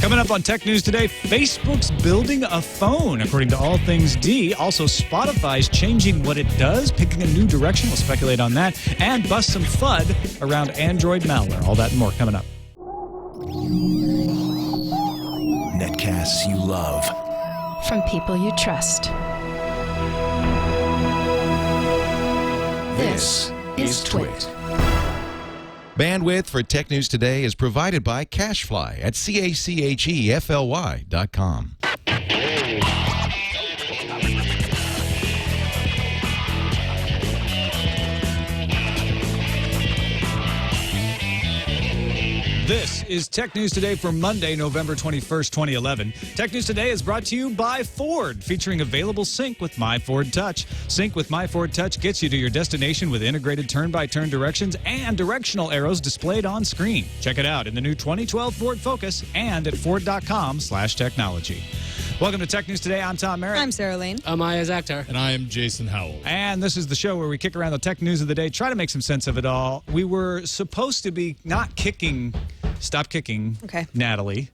Coming up on Tech News today, Facebook's building a phone, according to All Things D. Also, Spotify's changing what it does, picking a new direction. We'll speculate on that. And bust some FUD around Android malware. All that and more coming up. Netcasts you love. From people you trust. This is TWiT. Bandwidth for Tech News Today is provided by Cachefly at CACHEFLY.com. This is Tech News Today for Monday, November 21st, 2011. Tech News Today is brought to you by Ford, featuring available Sync with My Ford Touch. Sync with My Ford Touch gets you to your destination with integrated turn-by-turn directions and directional arrows displayed on screen. Check it out in the new 2012 Ford Focus and at Ford.com/technology. Welcome to Tech News Today. I'm Tom Merritt. I'm Sarah Lane. I'm Iyaz Akhtar. And I am Jason Howell. And this is the show where we kick around the tech news of the day, try to make some sense of it all. We were supposed to be stop kicking Natalie.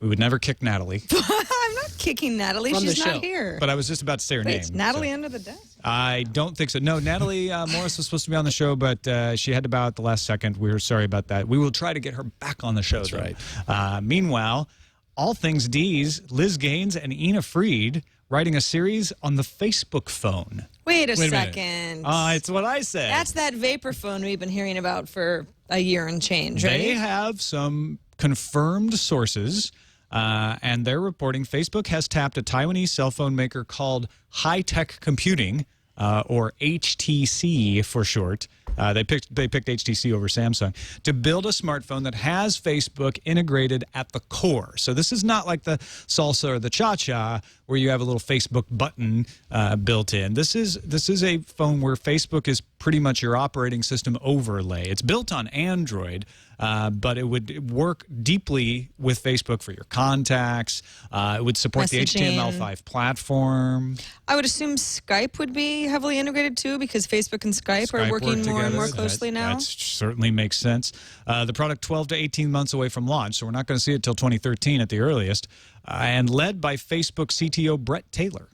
We would never kick Natalie. I'm not kicking Natalie. From She's the show. not here. But I was just about to say her name. Wait, Natalie under the desk? I don't think so. No, Natalie Morris was supposed to be on the show, but she had to bow at the last second. We were sorry about that. We will try to get her back on the show. That's right. Meanwhile, All Things D's Liz Gaines and Ina Fried writing a series on the Facebook phone. Wait a minute. second. It's what I said. That's that vapor phone we've been hearing about for a year and change, right? They have some confirmed sources, and they're reporting Facebook has tapped a Taiwanese cell phone maker called High Tech Computing, or HTC for short. They picked HTC over Samsung to build a smartphone that has Facebook integrated at the core. So this is not like the Salsa or the Cha-Cha where you have a little Facebook button built in. This is a phone where Facebook is pretty much your operating system overlay. It's built on Android, but it would work deeply with Facebook for your contacts. It would support Messaging. the HTML5 platform. I would assume Skype would be heavily integrated too, because Facebook and Skype are Skype working work more and more together. closely now. That certainly makes sense. The product 12 to 18 months away from launch, so we're not going to see it until 2013 at the earliest, and led by Facebook CTO Brett Taylor.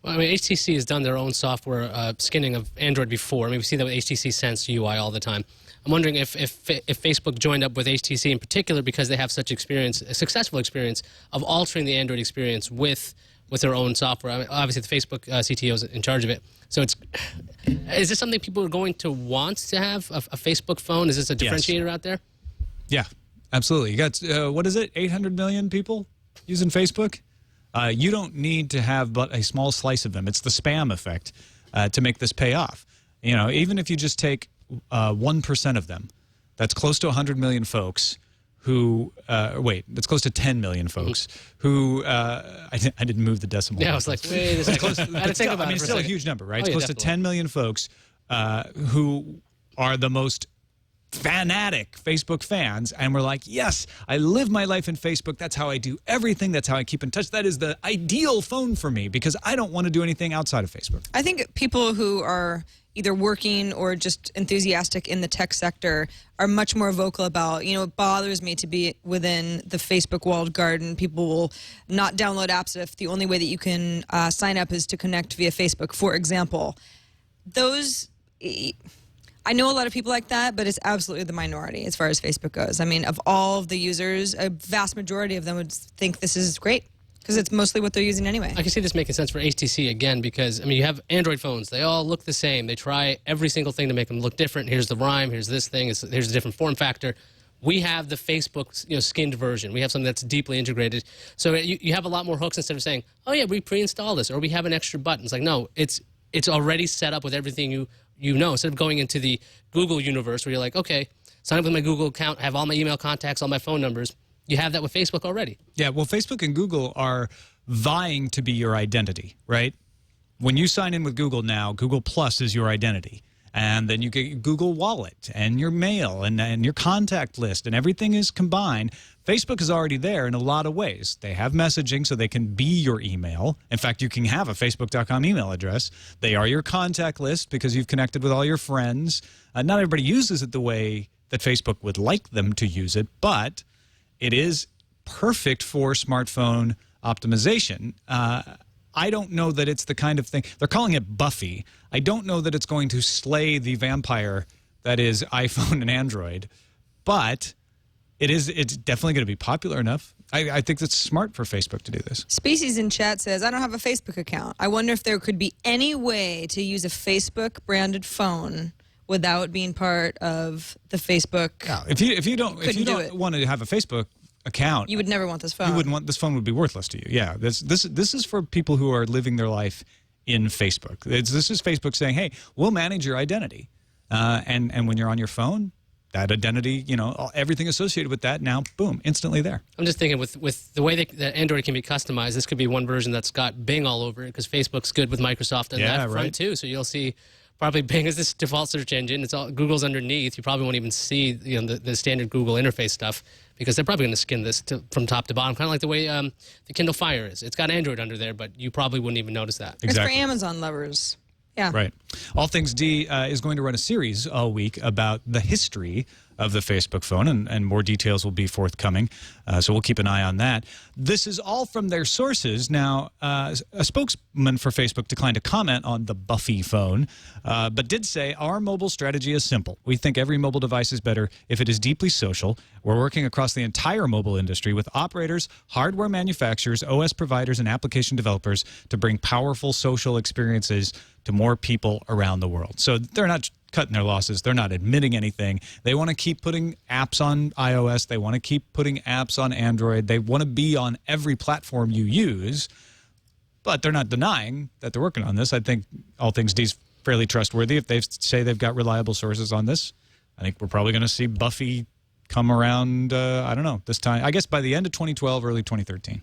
Well, I mean, HTC has done their own software skinning of Android before. I mean, we see that with HTC Sense UI all the time. I'm wondering if Facebook joined up with HTC in particular because they have such experience, a successful experience of altering the Android experience with their own software. I mean, obviously, the Facebook CTO is in charge of it. So is this something people are going to want to have, a Facebook phone? Is this a differentiator out there? Yeah, absolutely. You got, what is it, 800 million people using Facebook? You don't need to have but a small slice of them. It's the spam effect to make this pay off. You know, even if you just take 1% of them, that's close to 100 million folks who, that's close to 10 million folks who, I didn't move the decimal. Yeah, I was like, wait a second. I had to think about it it's for still a second. huge number, right? Oh, It's yeah, close to 10 million folks who are the most fanatic Facebook fans, and we're like, yes, I live my life in Facebook. That's how I do everything. That's how I keep in touch. That is the ideal phone for me because I don't want to do anything outside of Facebook. I think people who are either working or just enthusiastic in the tech sector are much more vocal about, it bothers me to be within the Facebook walled garden. People will not download apps if the only way that you can sign up is to connect via Facebook, for example. I know a lot of people like that, but it's absolutely the minority as far as Facebook goes. I mean, of all of the users, a vast majority of them would think this is great because it's mostly what they're using anyway. I can see this making sense for HTC again because, I mean, you have Android phones. They all look the same. They try every single thing to make them look different. Here's the rhyme. Here's this thing. Here's a different form factor. We have the Facebook skinned version. We have something that's deeply integrated. So you have a lot more hooks instead of saying, oh, yeah, we pre-install this or we have an extra button. It's like, no, it's already set up with everything you know, instead of going into the Google universe where you're like, okay, sign up with my Google account, have all my email contacts, all my phone numbers. You have that with Facebook already. Yeah, well, Facebook and Google are vying to be your identity, right? When you sign in with Google now, Google Plus is your identity. And then you get Google Wallet and your mail and your contact list and everything is combined. Facebook is already there in a lot of ways. They have messaging so they can be your email. In fact, you can have a Facebook.com email address. They are your contact list because you've connected with all your friends. Not everybody uses it the way that Facebook would like them to use it, but it is perfect for smartphone optimization. I don't know that it's the kind of thing. They're calling it Buffy. I don't know that it's going to slay the vampire that is iPhone and Android, but it's definitely going to be popular enough. I think it's smart for Facebook to do this. Species in chat says, I don't have a Facebook account. I wonder if there could be any way to use a Facebook-branded phone without being part of the No, Facebook. if you don't want to have a Facebook account, You would never want this phone. you wouldn't want this phone would be worthless to you. Yeah, this is for people who are living their life in Facebook. This is Facebook saying, hey, we'll manage your identity, and when you're on your phone, that identity, everything associated with that, now, boom, instantly there. I'm just thinking with the way that Android can be customized, this could be one version that's got Bing all over it because Facebook's good with Microsoft on that front too. So you'll see probably Bing is this default search engine. It's all Google's underneath. You probably won't even see the standard Google interface stuff because they're probably going to skin this from top to bottom, kind of like the way the Kindle Fire is. It's got Android under there, but you probably wouldn't even notice that. It's for Amazon lovers. Yeah. Right. All Things D is going to run a series all week about the history of the Facebook phone, and more details will be forthcoming. So we'll keep an eye on that. This is all from their sources. Now, a spokesman for Facebook declined to comment on the Buffy phone, but did say, our mobile strategy is simple. We think every mobile device is better if it is deeply social. We're working across the entire mobile industry with operators, hardware manufacturers, OS providers, and application developers to bring powerful social experiences to more people around the world. So they're not cutting their losses. They're not admitting anything. They want to keep putting apps on iOS. They want to keep putting apps on Android. They want to be on every platform you use, but they're not denying that they're working on this. I think All Things D is fairly trustworthy. If they say they've got reliable sources on this, I think we're probably going to see Buffy come around, I don't know, this time. I guess by the end of 2012, early 2013.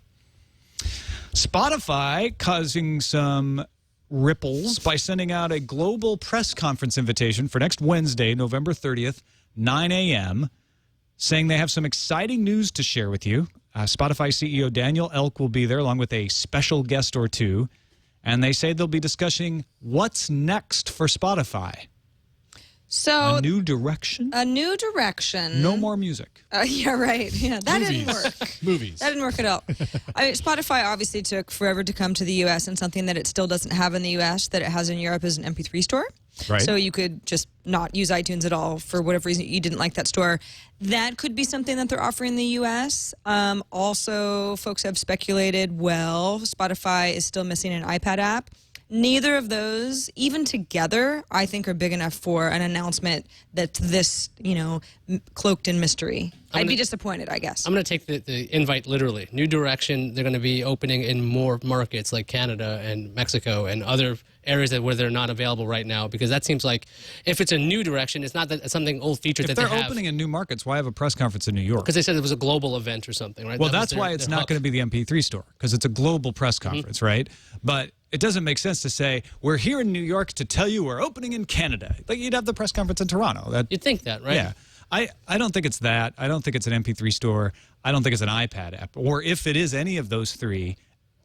Spotify causing some ripples by sending out a global press conference invitation for next Wednesday, November 30th, 9 a.m., saying they have some exciting news to share with you. Spotify CEO Daniel Elk will be there along with a special guest or two, and they say they'll be discussing what's next for Spotify. So a new direction? A new direction. No more music. Yeah, right. Yeah, that didn't work. Movies. That didn't work at all. I mean, Spotify obviously took forever to come to the U.S., and something that it still doesn't have in the U.S. that it has in Europe is an MP3 store. Right. So you could just not use iTunes at all for whatever reason you didn't like that store. That could be something that they're offering in the U.S. Also, folks have speculated, well, Spotify is still missing an iPad app. Neither of those, even together, I think are big enough for an announcement that's this, cloaked in mystery. I'd be disappointed, I guess. I'm going to take the invite literally. New direction. They're going to be opening in more markets like Canada and Mexico and other areas where they're not available right now, because that seems like if it's a new direction, it's not that it's something old feature that they have. If they're opening in new markets, why have a press conference in New York? Because they said it was a global event or something, right? Well, that's why it's not going to be the MP3 store, because it's a global press conference, right? But it doesn't make sense to say, we're here in New York to tell you we're opening in Canada. Like, you'd have the press conference in Toronto. You'd think that, right? Yeah. I don't think it's that. I don't think it's an MP3 store. I don't think it's an iPad app. Or if it is any of those three,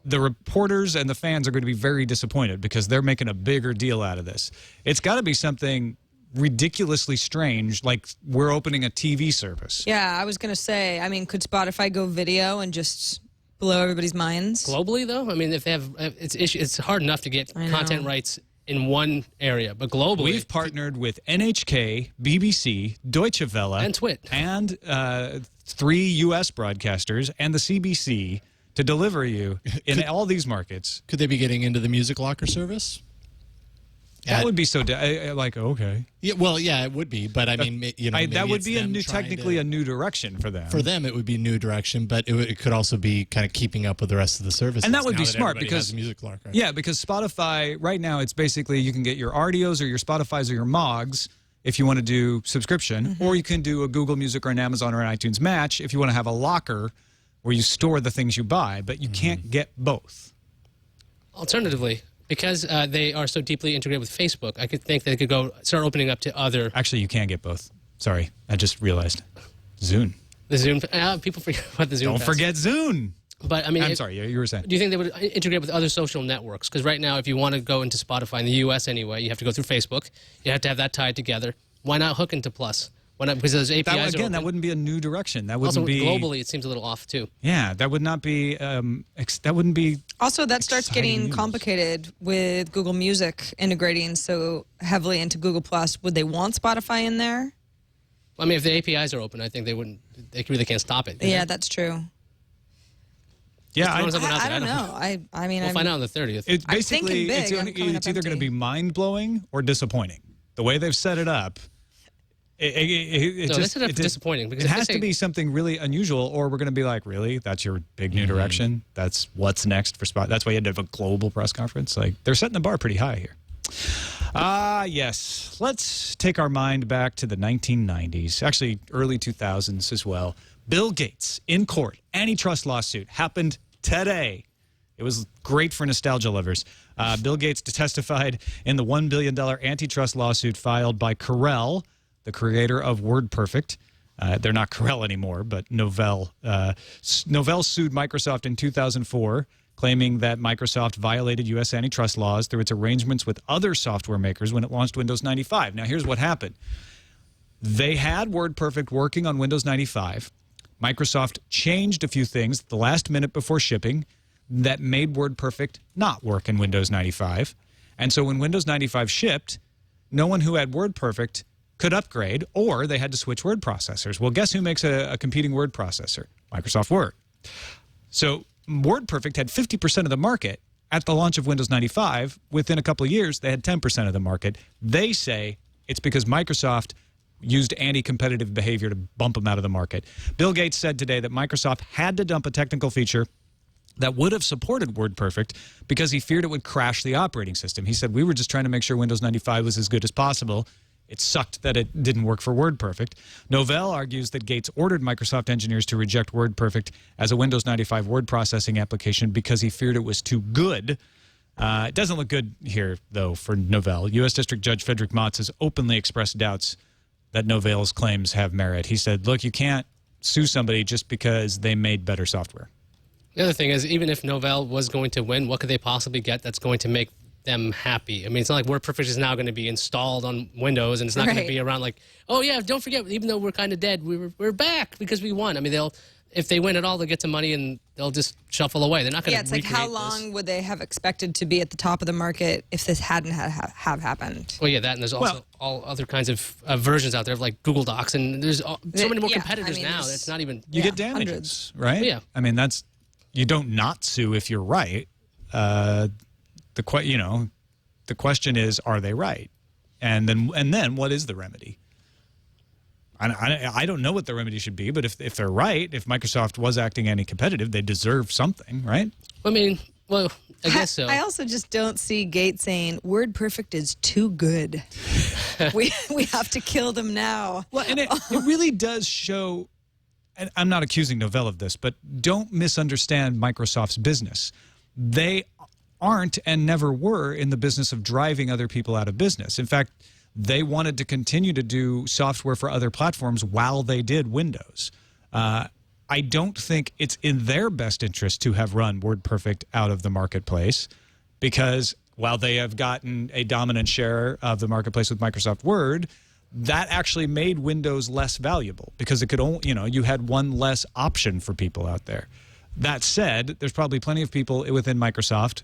the reporters and the fans are going to be very disappointed because they're making a bigger deal out of this. It's got to be something ridiculously strange, like we're opening a TV service. Yeah, I was going to say, could Spotify go video and just blow everybody's minds? Globally, though? I mean, if they have, it's hard enough to get content rights in one area, but globally. We've partnered with NHK, BBC, Deutsche Welle, and TWiT, and 3 U.S. broadcasters, and the CBC to deliver you in all these markets. Could they be getting into the Music Locker service? That would be so okay. Yeah, well, yeah, it would be, but maybe that would be technically a new direction for them. For them, it would be a new direction, but it could also be kind of keeping up with the rest of the services. And that would be smart because Music Locker. Yeah, because Spotify right now, it's basically you can get your Ardios or your Spotifys or your Mogs if you want to do subscription, or you can do a Google Music or an Amazon or an iTunes match if you want to have a locker where you store the things you buy, but you can't get both. Alternatively, because they are so deeply integrated with Facebook, I could think they could start opening up to other. Actually, you can get both. Sorry, I just realized. Zune. The Zune. People forget about the Zune. Don't forget Zune. But I'm sorry, you were saying. Do you think they would integrate with other social networks? Because right now, if you want to go into Spotify in the U.S. anyway, you have to go through Facebook. You have to have that tied together. Why not hook into Plus? Because those APIs That, are again, open. that wouldn't be a new direction. That wouldn't Also, be globally, it seems a little off too. Yeah, that would not be. That wouldn't be. Also, that starts Exciting getting news. complicated with Google Music integrating so heavily into Google Plus. Would they want Spotify in there? I mean, if the APIs are open, I think they wouldn't. They really can't stop it. Yeah, that's true. Yeah, Throwing something out I there. don't know. I mean, We'll find out on the 30th. It's I'm basically thinking big. I'm coming it's up either going to empty. be mind blowing or disappointing. The way they've set it up. It No, just, they set it up for disappointing, because it if they has to say- be something really unusual, or we're going to be like, really? That's your big new direction? That's what's next for Spot? That's why you had to have a global press conference? Like, they're setting the bar pretty high here. Yes. Let's take our mind back to the 1990s, actually early 2000s as well. Bill Gates in court, antitrust lawsuit happened today. It was great for nostalgia lovers. Bill Gates testified in the $1 billion antitrust lawsuit filed by Corel, the creator of WordPerfect. They're not Corel anymore, but Novell. Novell sued Microsoft in 2004, claiming that Microsoft violated U.S. antitrust laws through its arrangements with other software makers when it launched Windows 95. Now, here's what happened. They had WordPerfect working on Windows 95. Microsoft changed a few things at the last minute before shipping that made WordPerfect not work in Windows 95. And so when Windows 95 shipped, no one who had WordPerfect could upgrade, or they had to switch word processors. Well, guess who makes a competing word processor? Microsoft Word. So WordPerfect had 50% of the market at the launch of Windows 95. Within a couple of years, they had 10% of the market. They say it's because Microsoft used anti-competitive behavior to bump them out of the market. Bill Gates said today that Microsoft had to dump a technical feature that would have supported WordPerfect because he feared it would crash the operating system. He said, we were just trying to make sure Windows 95 was as good as possible. It sucked that it didn't work for WordPerfect. Novell argues that Gates ordered Microsoft engineers to reject WordPerfect as a Windows 95 word processing application because he feared it was too good. It doesn't look good here, though, for Novell. U.S. District Judge Frederick Motz has openly expressed doubts that Novell's claims have merit. He said, look, you can't sue somebody just because they made better software. The other thing is, even if Novell was going to win, what could they possibly get that's going to make them happy? I mean, it's not like WordPerfect is now going to be installed on Windows, and it's not going to be around like, oh yeah, don't forget, even though we're kind of dead, we're back because we won. I mean, if they win at all, they'll get some money and they'll just shuffle away. They're not going to. Yeah, it's like how long would they have expected to be at the top of the market if this hadn't have happened? Well, yeah, that, and there's also all other kinds of versions out there, like Google Docs, and there's so many more competitors now. That's not even. You get damages, right? Yeah. I mean, that's, you don't not sue if you're right. The question is, are they right? And then what is the remedy? I don't know what the remedy should be, but if they're right, if Microsoft was acting anti-competitive, they deserve something, right? I mean, well, I guess so. I also just don't see Gates saying WordPerfect is too good. we have to kill them now. Well, and it really does show, and I'm not accusing Novell of this, but don't misunderstand Microsoft's business. They aren't and never were in the business of driving other people out of business. In fact, they wanted to continue to do software for other platforms while they did Windows. I don't think it's in their best interest to have run WordPerfect out of the marketplace, because while they have gotten a dominant share of the marketplace with Microsoft Word, that actually made Windows less valuable because it could only, you had one less option for people out there. That said, there's probably plenty of people within Microsoft,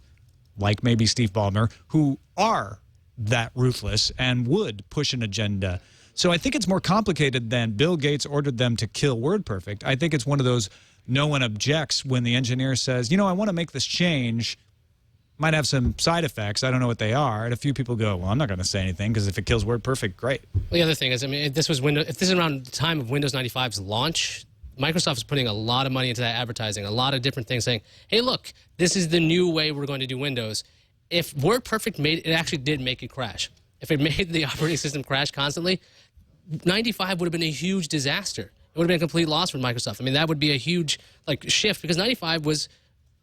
like maybe Steve Ballmer, who are that ruthless and would push an agenda. So I think it's more complicated than Bill Gates ordered them to kill WordPerfect. I think it's one of those no one objects when the engineer says, I want to make this change. Might have some side effects. I don't know what they are. And a few people go, well, I'm not going to say anything because if it kills WordPerfect, great. Well, the other thing is, I mean, if this is around the time of Windows 95's launch, Microsoft is putting a lot of money into that advertising, a lot of different things saying, hey, look, this is the new way we're going to do Windows. If WordPerfect it actually did make it crash. If it made the operating system crash constantly, 95 would have been a huge disaster. It would have been a complete loss for Microsoft. I mean, that would be a huge shift, because 95 was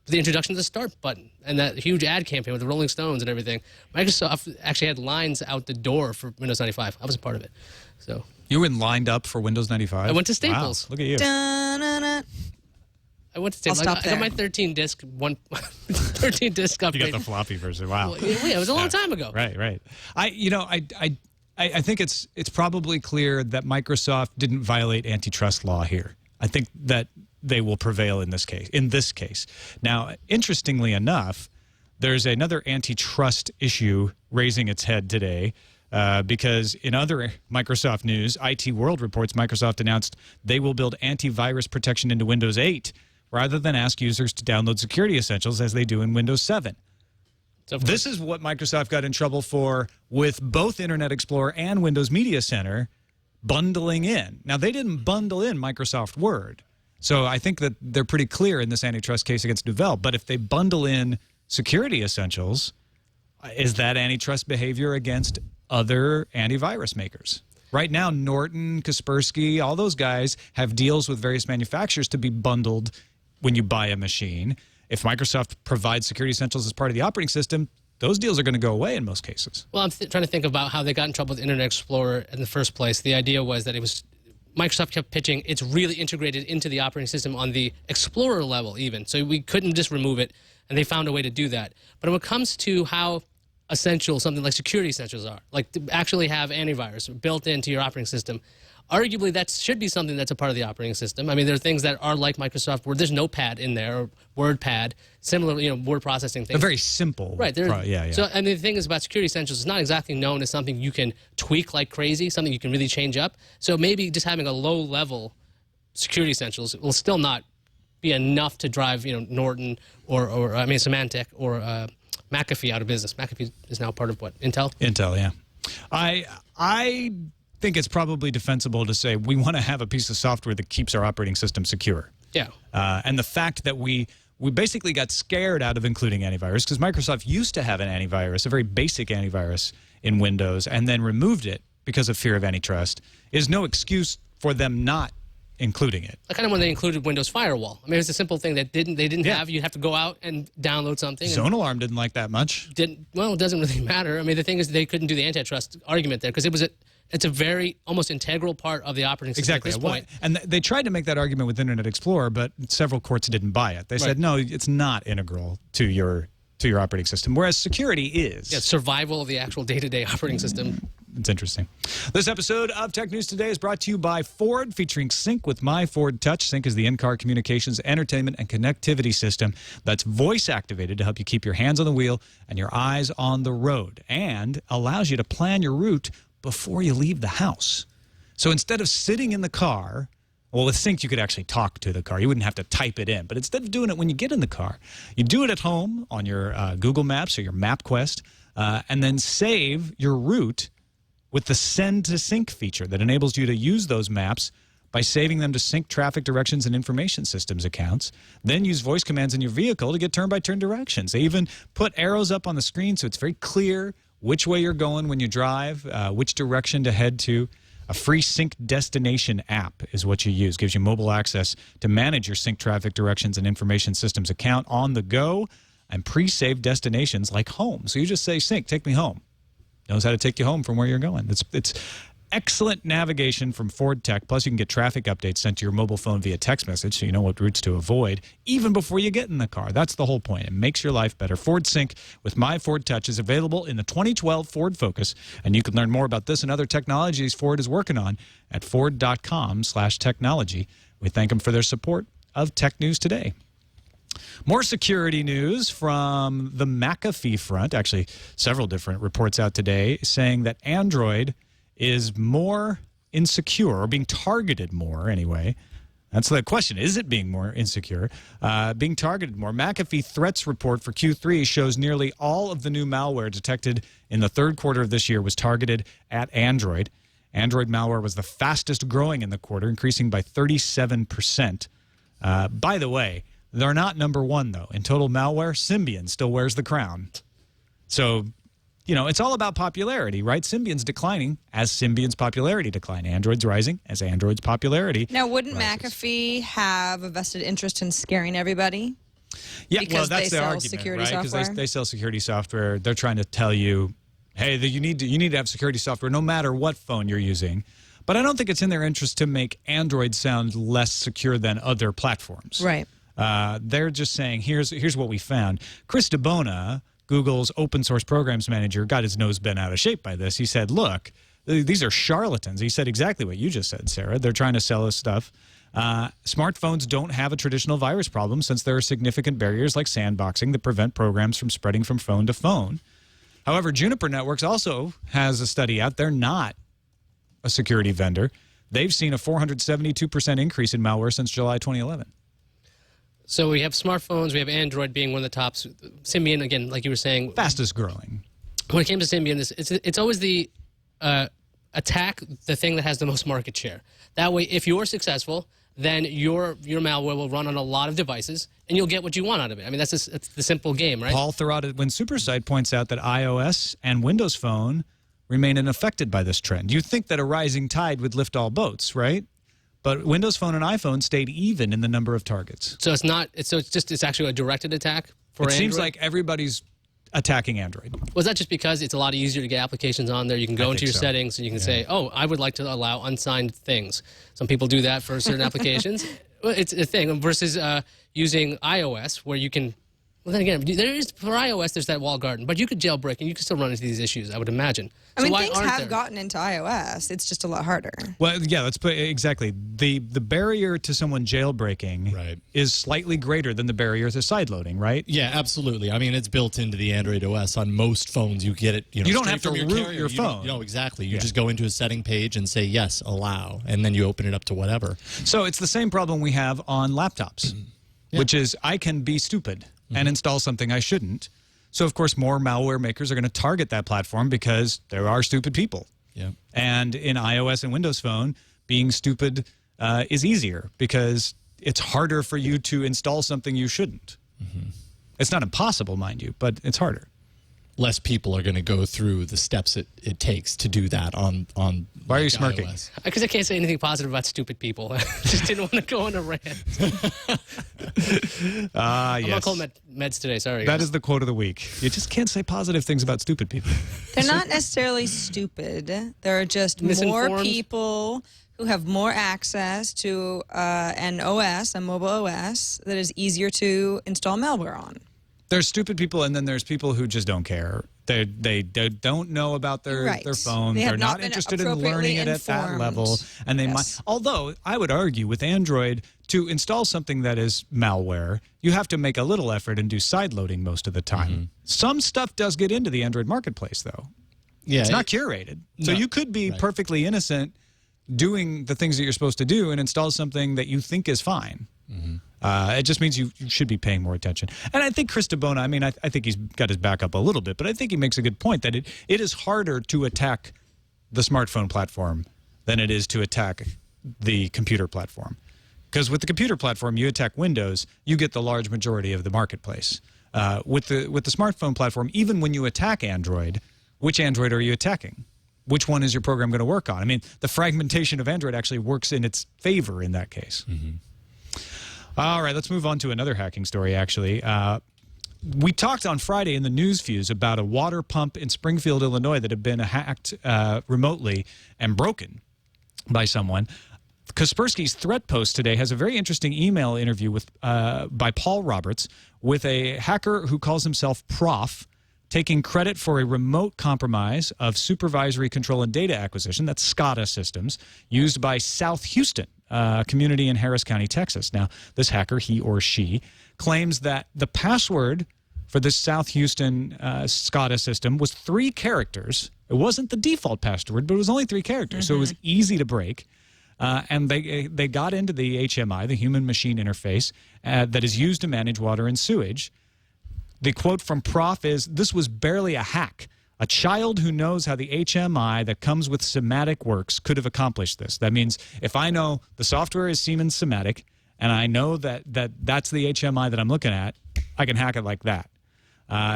the introduction of the start button and that huge ad campaign with the Rolling Stones and everything. Microsoft actually had lines out the door for Windows 95. I was a part of it. So you went lined up for Windows 95? I went to Staples. Wow, look at you. Da-na-na. I went to Staples. I got my 13 disc upgrade. You got the floppy version. Wow. Well, yeah, it was a long time ago. Right. I think it's probably clear that Microsoft didn't violate antitrust law here. I think that they will prevail in this case. Now, interestingly enough, there's another antitrust issue raising its head today because in other Microsoft news, IT World reports Microsoft announced they will build antivirus protection into Windows 8 rather than ask users to download security essentials as they do in Windows 7. So this is what Microsoft got in trouble for with both Internet Explorer and Windows Media Center bundling in. Now, they didn't bundle in Microsoft Word. So I think that they're pretty clear in this antitrust case against Novell. But if they bundle in security essentials, is that antitrust behavior against other antivirus makers? Right now, Norton, Kaspersky, all those guys have deals with various manufacturers to be bundled when you buy a machine. If Microsoft provides security essentials as part of the operating system, those deals are going to go away in most cases. Well, I'm trying to think about how they got in trouble with Internet Explorer in the first place. The idea was that Microsoft kept pitching it's really integrated into the operating system on the Explorer level even. So we couldn't just remove it, and they found a way to do that. But when it comes to how essential something like security essentials are, like to actually have antivirus built into your operating system, arguably that should be something that's a part of the operating system. I mean, there are things that are like Microsoft Word. There's Notepad in there, or WordPad, similar, word processing things. They're very simple. Right. Yeah. So, and the thing is about security essentials, it's not exactly known as something you can tweak like crazy, something you can really change up. So maybe just having a low-level security essentials will still not be enough to drive, Norton or Symantec or McAfee out of business. McAfee is now part of what? Intel? Intel, yeah. I think it's probably defensible to say we want to have a piece of software that keeps our operating system secure. Yeah. And the fact that we basically got scared out of including antivirus because Microsoft used to have an antivirus, a very basic antivirus in Windows, and then removed it because of fear of antitrust, is no excuse for them not including it. Kind of when they included Windows Firewall. I mean, it's a simple thing that they didn't have. You'd have to go out and download something. Zone Alarm didn't like that much. Well, it doesn't really matter. I mean, the thing is they couldn't do the antitrust argument there because it's a very almost integral part of the operating system at this point. And they tried to make that argument with Internet Explorer, but several courts didn't buy it. They said, no, it's not integral to your operating system, whereas security is. Yeah, survival of the actual day-to-day operating system. It's interesting. This episode of Tech News Today is brought to you by Ford, featuring Sync with My Ford Touch. Sync is the in-car communications, entertainment, and connectivity system that's voice-activated to help you keep your hands on the wheel and your eyes on the road, and allows you to plan your route before you leave the house. So instead of sitting in the car, well, with Sync, you could actually talk to the car. You wouldn't have to type it in. But instead of doing it when you get in the car, you do it at home on your Google Maps or your MapQuest, and then save your route with the Send to Sync feature that enables you to use those maps by saving them to sync traffic directions and information systems accounts. Then use voice commands in your vehicle to get turn-by-turn directions. They even put arrows up on the screen so it's very clear which way you're going when you drive, which direction to head to. A free Sync Destination app is what you use. Gives you mobile access to manage your sync traffic directions and information systems account on the go and pre-saved destinations like home. So you just say, Sync, take me home. Knows how to take you home from where you're going. It's excellent navigation from Ford Tech. Plus, you can get traffic updates sent to your mobile phone via text message so you know what routes to avoid even before you get in the car. That's the whole point. It makes your life better. Ford Sync with My Ford Touch is available in the 2012 Ford Focus, and you can learn more about this and other technologies Ford is working on at ford.com/technology. We thank them for their support of Tech News Today. More security news from the McAfee front. Actually, several different reports out today saying that Android is more insecure, or being targeted more anyway. That's the question. Is it being more insecure? Being targeted more. McAfee Threats Report for Q3 shows nearly all of the new malware detected in the third quarter of this year was targeted at Android. Android malware was the fastest growing in the quarter, increasing by 37%. By the way, they're not number one, though. In total malware, Symbian still wears the crown. So, it's all about popularity, right? Symbian's declining as Symbian's popularity decline. Android's rising as Android's popularity Now, wouldn't rises. McAfee have a vested interest in scaring everybody? Yeah, Because well, that's they their sell argument, security right? Because software? they sell security software. They're trying to tell you, hey, you need to have security software no matter what phone you're using. But I don't think it's in their interest to make Android sound less secure than other platforms. Right. They're just saying, here's what we found. Chris DeBona, Google's open source programs manager, got his nose bent out of shape by this. He said, look, These are charlatans. He said exactly what you just said, Sarah. They're trying to sell us stuff. Smartphones don't have a traditional virus problem since there are significant barriers like sandboxing that prevent programs from spreading from phone to phone. However, Juniper Networks also has a study out. They're not a security vendor. They've seen a 472% increase in malware since July 2011. So we have smartphones, we have Android being one of the tops. Symbian, again, like you were saying. Fastest growing. When it came to Symbian, it's always the attack the thing that has the most market share. That way, if you're successful, then your malware will run on a lot of devices, and you'll get what you want out of it. I mean, that's the simple game, right? Paul Thurrott, when Supersite points out that iOS and Windows Phone remain unaffected by this trend. You'd think that a rising tide would lift all boats, right? But Windows Phone and iPhone stayed even in the number of targets. So it's actually a directed attack for Android? It seems like everybody's attacking Android. Was that just because it's a lot easier to get applications on there? You can go into your settings and you can say, oh, I would like to allow unsigned things. Some people do that for certain applications. Well, it's a thing versus using iOS where you can. Well, then again, for iOS, there's that walled garden, but you could jailbreak and you could still run into these issues, I would imagine. I mean, things have gotten into iOS. It's just a lot harder. Well, yeah, let's put exactly. The barrier to someone jailbreaking is slightly greater than the barrier to sideloading, right? Yeah, absolutely. I mean, it's built into the Android OS. On most phones, you get it. You don't have to root your phone. Exactly. You just go into a setting page and say, yes, allow, and then you open it up to whatever. So it's the same problem we have on laptops, which is I can be stupid and install something I shouldn't. So, of course, more malware makers are going to target that platform because there are stupid people. Yeah. And in iOS and Windows Phone, being stupid is easier because it's harder for you to install something you shouldn't. It's not impossible, mind you, but it's harder. Less people are going to go through the steps it takes to do that on Why are you smirking? Because I can't say anything positive about stupid people. I just didn't want to go on a rant. I'm on cold meds today, sorry. That is the quote of the week. You just can't say positive things about stupid people. They're not necessarily stupid. There are just more people who have more access to an OS, a mobile OS, that is easier to install malware on. There's stupid people, and then there's people who just don't care. They don't know about their phone. They're not interested in learning it at that level. And they might. Although I would argue with Android, to install something that is malware, you have to make a little effort and do sideloading most of the time. Some stuff does get into the Android marketplace, though. Yeah, it's not curated. So you could be perfectly innocent doing the things that you're supposed to do and install something that you think is fine. It just means you should be paying more attention. And I think Chris DeBona, I mean, I think he's got his back up a little bit, but I think he makes a good point that it is harder to attack the smartphone platform than it is to attack the computer platform. Because with the computer platform, you attack Windows, you get the large majority of the marketplace. With the smartphone platform, even when you attack Android, which Android are you attacking? Which one is your program going to work on? I mean, the fragmentation of Android actually works in its favor in that case. All right, let's move on to another hacking story, actually. We talked on Friday in the News Fuse about a water pump in Springfield, Illinois that had been hacked remotely and broken by someone. Kaspersky's threat post today has a very interesting email interview by Paul Roberts with a hacker who calls himself Prof, taking credit for a remote compromise of supervisory control and data acquisition, that's SCADA systems, used by South Houston, a community in Harris County, Texas. Now, this hacker, he or she, claims that the password for this South Houston SCADA system was 3 characters. It wasn't the default password, but it was only 3 characters, so it was easy to break. And they got into the HMI, the human-machine interface, that is used to manage water and sewage. The quote from Prof is, "This was barely a hack. A child who knows how the HMI that comes with Semantic works could have accomplished this." That means if I know the software is Siemens Semantic and I know that's the HMI that I'm looking at, I can hack it like that.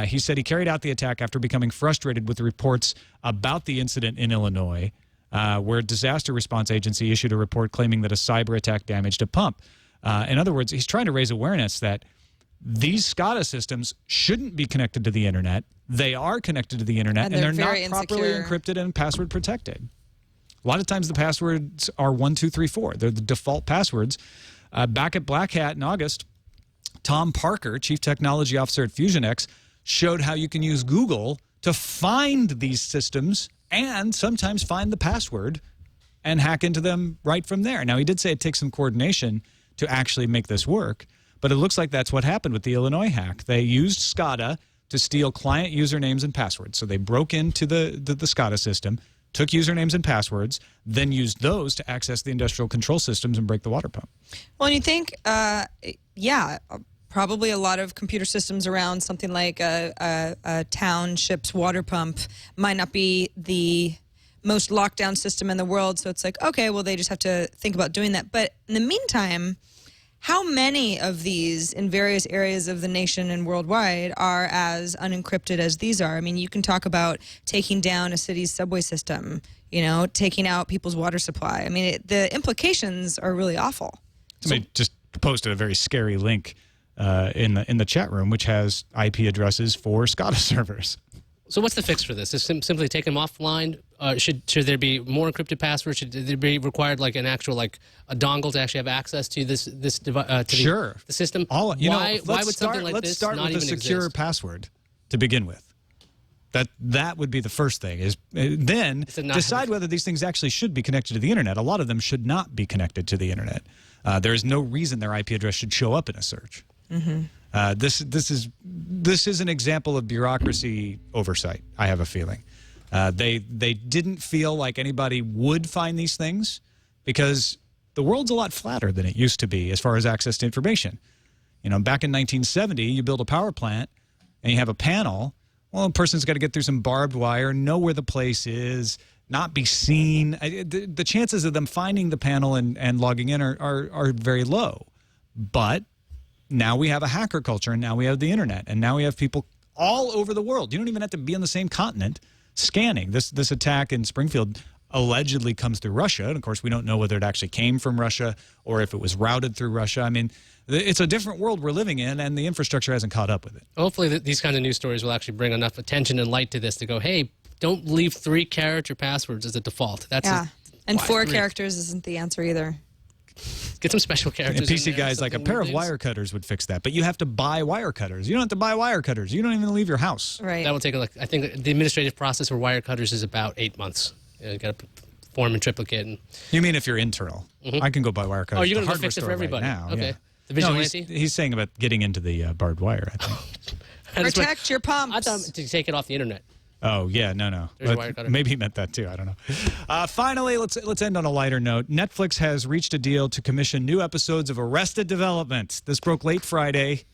He said he carried out the attack after becoming frustrated with the reports about the incident in Illinois, where a disaster response agency issued a report claiming that a cyber attack damaged a pump. In other words, he's trying to raise awareness that these SCADA systems shouldn't be connected to the internet. They are connected to the internet, and they're not properly encrypted and password protected. A lot of times the passwords are 1, 2, 3, 4. They're the default passwords. Back at Black Hat in August, Tom Parker, Chief Technology Officer at FusionX, showed how you can use Google to find these systems and sometimes find the password and hack into them right from there. Now, he did say it takes some coordination to actually make this work, but it looks like that's what happened with the Illinois hack. They used SCADA to steal client usernames and passwords. So they broke into the SCADA system, took usernames and passwords, then used those to access the industrial control systems and break the water pump. Well, and you think, yeah, probably a lot of computer systems around something like a township's water pump might not be the most locked down system in the world. So it's like, okay, well, they just have to think about doing that. But in the meantime, how many of these in various areas of the nation and worldwide are as unencrypted as these are? I mean, you can talk about taking down a city's subway system, you know, taking out people's water supply. I mean, the implications are really awful. Somebody just posted a very scary link in the chat room, which has IP addresses for SCADA servers. So what's the fix for this? Is simply take them offline? Should there be more encrypted passwords? Should there be required like an actual like a dongle to actually have access to this Sure. the system? Why would something like let's this start not with a even secure exist? password to begin with. That would be the first thing. Is then decide whether these things actually should be connected to the internet. A lot of them should not be connected to the internet. There is no reason their IP address should show up in a search. Mm-hmm. This is an example of bureaucracy oversight. I have a feeling they didn't feel like anybody would find these things because the world's a lot flatter than it used to be as far as access to information. You know, back in 1970, you build a power plant and you have a panel. Well, a person's got to get through some barbed wire, know where the place is, not be seen. The chances of them finding the panel and logging in are very low. But now we have a hacker culture, and now we have the internet, and now we have people all over the world. You don't even have to be on the same continent scanning. This attack in Springfield allegedly comes through Russia, and of course we don't know whether it actually came from Russia or if it was routed through Russia. I mean, it's a different world we're living in, and the infrastructure hasn't caught up with it. Hopefully these kind of news stories will actually bring enough attention and light to this to go, hey, don't leave 3-character passwords as a default. And 4 characters isn't the answer either. Get some special characters. And PC guys, like a pair of wire cutters would fix that, but you have to buy wire cutters. You don't have to buy wire cutters. You don't even leave your house. Right. That will take, I think the administrative process for wire cutters is about 8 months. You got to form and triplicate. And you mean if you're internal? I can go buy wire cutters. Oh, you're going to to fix it for everybody? Right now. Okay. Yeah. The vigilante? No, he's saying about getting into the barbed wire, I think. Protect your pumps. I thought to take it off the internet. Oh, yeah, no. There's a wire cutter. Maybe he meant that too. I don't know. Finally, let's end on a lighter note. Netflix has reached a deal to commission new episodes of Arrested Development. This broke late Friday.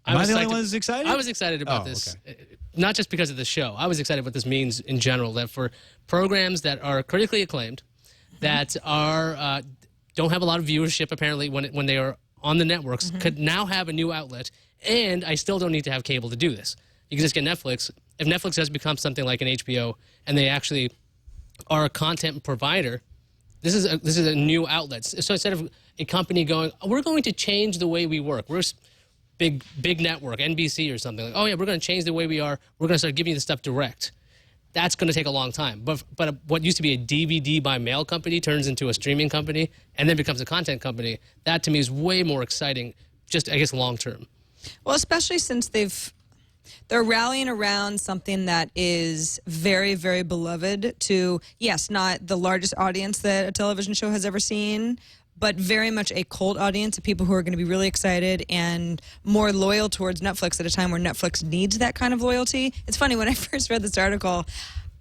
Am I the only one who's excited? I was excited about this. Okay. Not just because of the show. I was excited what this means in general, that for programs that are critically acclaimed, that are don't have a lot of viewership apparently when they are on the networks, could now have a new outlet, and I still don't need to have cable to do this. You can just get Netflix. If Netflix has become something like an HBO and they actually are a content provider, this is a new outlet. So instead of a company going, we're going to change the way we work. We're big network, NBC or something. Like, oh, yeah, we're going to change the way we are. We're going to start giving you the stuff direct. That's going to take a long time. But what used to be a DVD by mail company turns into a streaming company and then becomes a content company. That, to me, is way more exciting, just, I guess, long term. Well, especially since they're rallying around something that is very, very beloved to, yes, not the largest audience that a television show has ever seen, but very much a cult audience of people who are going to be really excited and more loyal towards Netflix at a time where Netflix needs that kind of loyalty. It's funny, when I first read this article,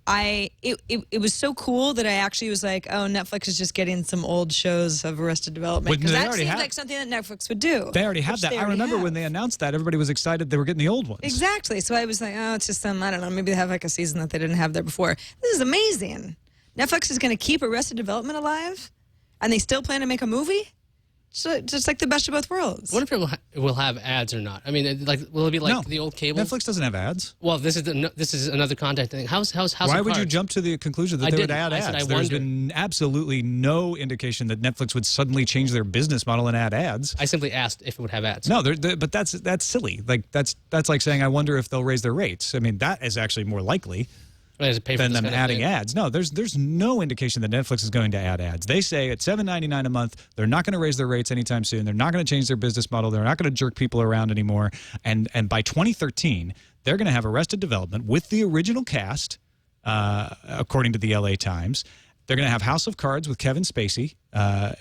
it was so cool that I actually was like, oh, Netflix is just getting some old shows of Arrested Development. Because that seems like something that Netflix would do. They already have that. I remember when they announced that, everybody was excited they were getting the old ones. Exactly. So I was like, oh, it's just some, I don't know, maybe they have like a season that they didn't have there before. This is amazing. Netflix is going to keep Arrested Development alive, and they still plan to make a movie? So, just like the best of both worlds. I wonder if it will have ads or not. I mean, like, will it be like the old cable? Netflix doesn't have ads. Well, this is another content thing. How's Why would you jump to the conclusion that they would add ads? There's been absolutely no indication that Netflix would suddenly change their business model and add ads. I simply asked if it would have ads. No, but that's silly. Like that's like saying I wonder if they'll raise their rates. I mean, that is actually more likely than them adding ads. No, there's no indication that Netflix is going to add ads. They say at $7.99 a month, they're not going to raise their rates anytime soon. They're not going to change their business model. They're not going to jerk people around anymore. And by 2013, they're going to have Arrested Development with the original cast according to the LA Times. They're going to have House of Cards with Kevin Spacey,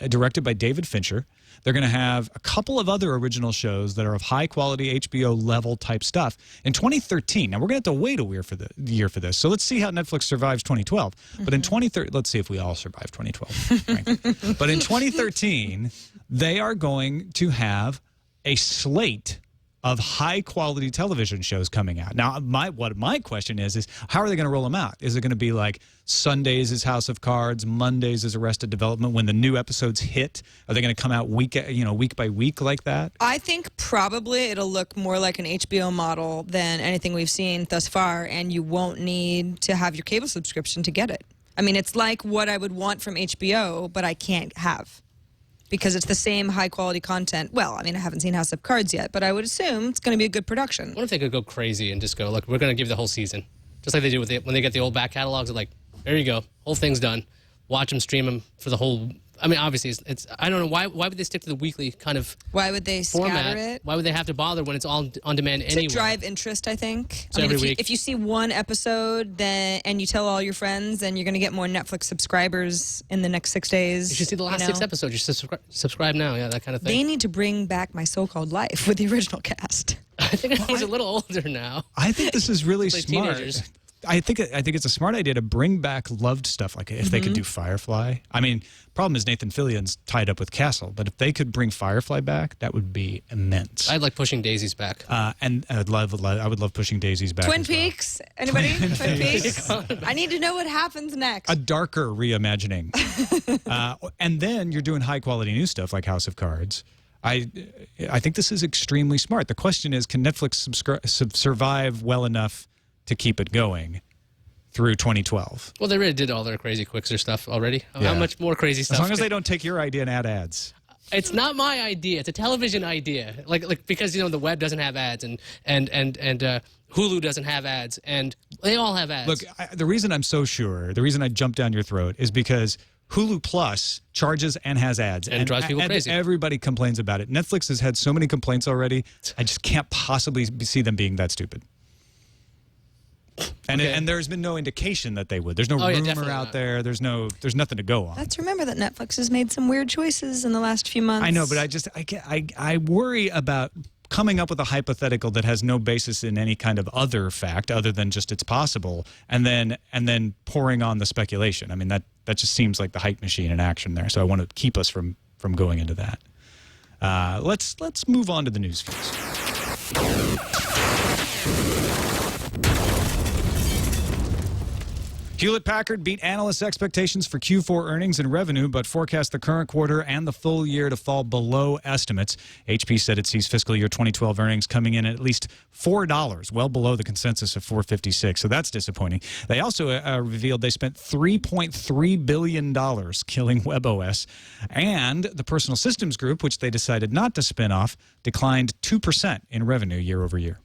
directed by David Fincher. They're going to have a couple of other original shows that are of high-quality HBO level type stuff. In 2013, now we're going to have to wait a year for this, so let's see how Netflix survives 2012. But in 2013, let's see if we all survive 2012. Right? But in 2013, they are going to have a slate of high-quality television shows coming out. Now, my question is how are they going to roll them out? Is it going to be like Sundays is House of Cards, Mondays is Arrested Development? When the new episodes hit, are they going to come out week by week like that? I think probably it'll look more like an HBO model than anything we've seen thus far, and you won't need to have your cable subscription to get it. I mean, it's like what I would want from HBO, but I can't have, because it's the same high-quality content. Well, I mean, I haven't seen House of Cards yet, but I would assume it's going to be a good production. What if they could go crazy and just go, look, we're going to give you the whole season. Just like they do with when they get the old back catalogs. They're like, there you go. Whole thing's done. Watch them, stream them for the whole... I mean, obviously, it's I don't know. Why would they stick to the weekly kind of Why would they format? scatter it? Why would they have to bother when it's all on demand anyway? To drive interest, I think. So I mean, every week. if you see one episode and you tell all your friends, then you're going to get more Netflix subscribers in the next 6 days. You should see the last 6 episodes. You subscribe now. Yeah, that kind of thing. They need to bring back My So-Called Life with the original cast. I think he's a little older now. I think this is really Like smart. teenagers. I think it's a smart idea to bring back loved stuff. Like if they could do Firefly. I mean, problem is Nathan Fillion's tied up with Castle, but if they could bring Firefly back, that would be immense. I'd like Pushing Daisies back. And I would love Pushing Daisies back. Twin as well. Peaks? Anybody? Twin Peaks? I need to know what happens next. A darker reimagining. And then you're doing high quality new stuff like House of Cards. I think this is extremely smart. The question is, can Netflix survive well enough to keep it going through 2012? Well, they already did all their crazy Quixer stuff already. Yeah. How much more crazy stuff? As long as they don't take your idea and add ads. It's not my idea. It's a television idea. Like because the web doesn't have ads and Hulu doesn't have ads and they all have ads. Look, the reason I'm so sure, the reason I jumped down your throat is because Hulu Plus charges and has ads. And drives people crazy. Everybody complains about it. Netflix has had so many complaints already. I just can't possibly see them being that stupid. And there's been no indication that they would. There's no rumor out there. There's nothing to go on. Let's remember that Netflix has made some weird choices in the last few months. I know, but I worry about coming up with a hypothetical that has no basis in any kind of other fact other than just it's possible, and then pouring on the speculation. I mean, that just seems like the hype machine in action there. So I want to keep us from going into that. Let's move on to the news feeds. Hewlett-Packard beat analysts' expectations for Q4 earnings and revenue, but forecast the current quarter and the full year to fall below estimates. HP said it sees fiscal year 2012 earnings coming in at least $4, well below the consensus of $4.56, so that's disappointing. They also revealed they spent $3.3 billion killing WebOS, and the Personal Systems Group, which they decided not to spin off, declined 2% in revenue year over year.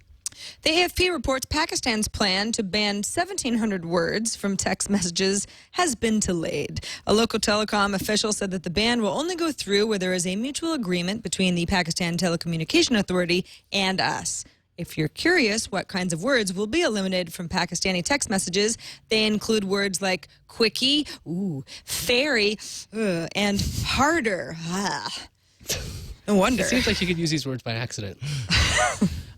The AFP reports Pakistan's plan to ban 1,700 words from text messages has been delayed. A local telecom official said that the ban will only go through where there is a mutual agreement between the Pakistan Telecommunication Authority and us. If you're curious what kinds of words will be eliminated from Pakistani text messages, they include words like quickie, fairy, and harder. No wonder. It seems like you could use these words by accident.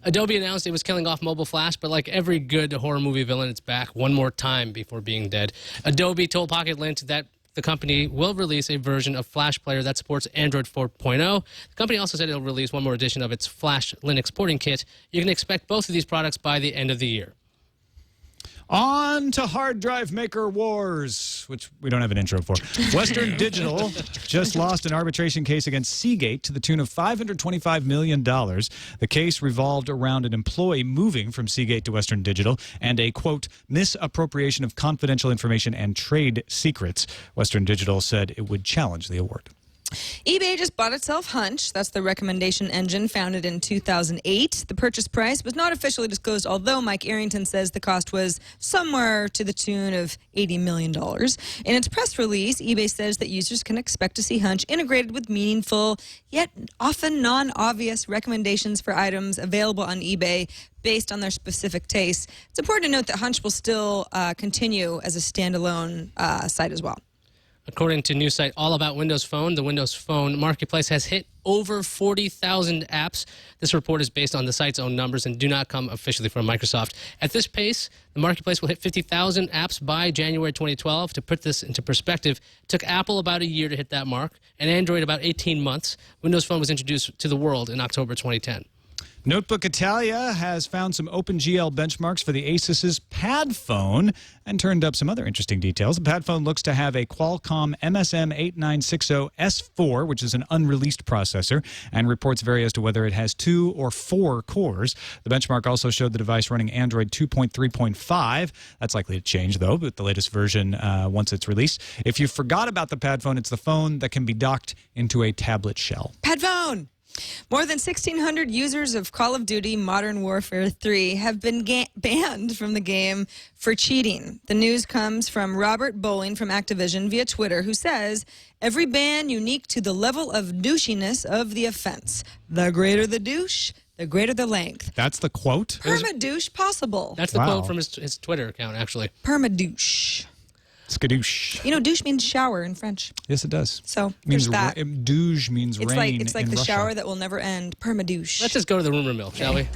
Adobe announced it was killing off mobile Flash, but like every good horror movie villain, it's back one more time before being dead. Adobe told Pocket Lint that the company will release a version of Flash Player that supports Android 4.0. The company also said it'll release one more edition of its Flash Linux porting kit. You can expect both of these products by the end of the year. On to hard drive maker wars, which we don't have an intro for. Western Digital just lost an arbitration case against Seagate to the tune of $525 million. The case revolved around an employee moving from Seagate to Western Digital and a, quote, misappropriation of confidential information and trade secrets. Western Digital said it would challenge the award. eBay just bought itself Hunch. That's the recommendation engine founded in 2008. The purchase price was not officially disclosed, although Mike Arrington says the cost was somewhere to the tune of $80 million. In its press release, eBay says that users can expect to see Hunch integrated with meaningful, yet often non-obvious recommendations for items available on eBay based on their specific tastes. It's important to note that Hunch will still continue as a standalone site as well. According to news site All About Windows Phone, the Windows Phone marketplace has hit over 40,000 apps. This report is based on the site's own numbers and do not come officially from Microsoft. At this pace, the marketplace will hit 50,000 apps by January 2012. To put this into perspective, it took Apple about a year to hit that mark, and Android about 18 months. Windows Phone was introduced to the world in October 2010. Notebook Italia has found some OpenGL benchmarks for the Asus's Pad phone and turned up some other interesting details. The Pad phone looks to have a Qualcomm MSM8960S4, which is an unreleased processor, and reports vary as to whether it has 2 or 4 cores. The benchmark also showed the device running Android 2.3.5. That's likely to change, though, with the latest version once it's released. If you forgot about the Pad phone, it's the phone that can be docked into a tablet shell. Pad phone! More than 1,600 users of Call of Duty Modern Warfare 3 have been banned from the game for cheating. The news comes from Robert Bowling from Activision via Twitter, who says, every ban unique to the level of douchiness of the offense. The greater the douche, the greater the length. That's the quote? Perma-douche possible. That's the quote from his Twitter account, actually. Perma-douche. Skadoosh. You know, douche means shower in French. Yes, it does. So, there's that. Douche means rain. It's like in the Russia. shower that will never end. Perma-douche. Let's just go to the rumor mill, shall we?